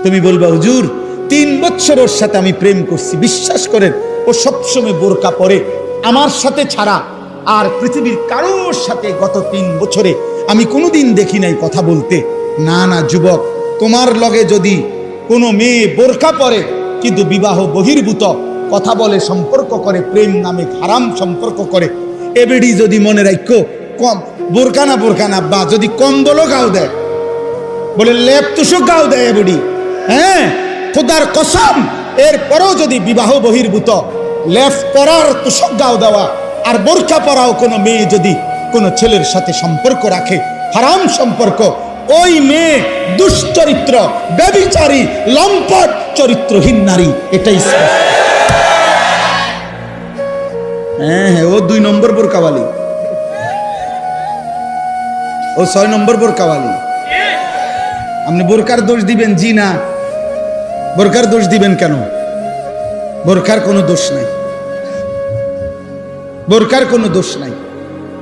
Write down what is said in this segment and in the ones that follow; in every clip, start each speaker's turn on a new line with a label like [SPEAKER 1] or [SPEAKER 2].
[SPEAKER 1] তুমি বলবা হুজুর 3 বছর ওর সাথে আমি প্রেম করছি, বিশ্বাস করেন ও সবসময় বোরকা পরে, আমার সাথে ছাড়া আর পৃথিবীর কারোর সাথে গত 3 বছরে আমি কোনোদিন দেখি নাই কথা বলতে। না না যুবক, তোমার লগে যদি কোনো মেয়ে বোরকা পরে কিন্তু বিবাহ বহির্ভূত কথা বলে, সম্পর্ক করে, প্রেম নামে হারাম সম্পর্ক করে, এবেডি যদি মনে রাখো কম বোরকা না বা যদি কম্বলও গাও দেয়, বলে লেপ তুষক গাও দেয় এবেডি, হ্যাঁ খোদার কসম, এরপরেও যদি বিবাহ বহির্ভূত লেপ পরার তুষক গাও দেওয়া আর বোরকা পরাও কোনো মেয়ে যদি কোনো ছেলের সাথে সম্পর্ক রাখে, হারাম সম্পর্ক, ওই মেয়ে দুশ্চরিত্র, ব্যভিচারী, লম্পট, চরিত্রহীন নারী, এটাই স্পষ্ট। হ্যাঁ, ও 2 নম্বর বোরকাওয়ালি, ও 6 নম্বর বোরকাওয়ালি। আপনি বোরকার দোষ দিবেন? জি না। বোরকার দোষ দিবেন কেন? বোরকার কোনো দোষ নাই, বোরকার কোনো দোষ নাই।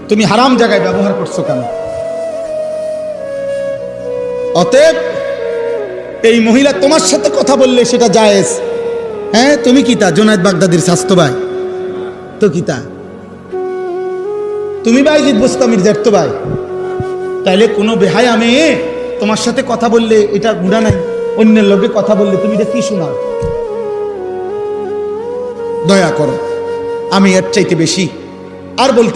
[SPEAKER 1] তুমি হারাম জায়গায় ব্যবহার করছো কেন? অতএব এই মহিলা তোমার সাথে কথা বললে সেটা জায়েজ। হ্যাঁ, তুমি কি তা জুনায়েদ বাগদাদির স্বাস্থ্য ভাই তো কি তা? তুমি বাইজিদ বোস্তামির জ্যাঠতো ভাই, তাইলে কোনো বেহায়া মেয়ে তোমার সাথে কথা বললে এটা গুনাহ নাই? অন্যের লোকে কথা বললে তুমি এটা কি শোনাও? দয়া করো, আমি এর চাইতে বেশি আর বলতে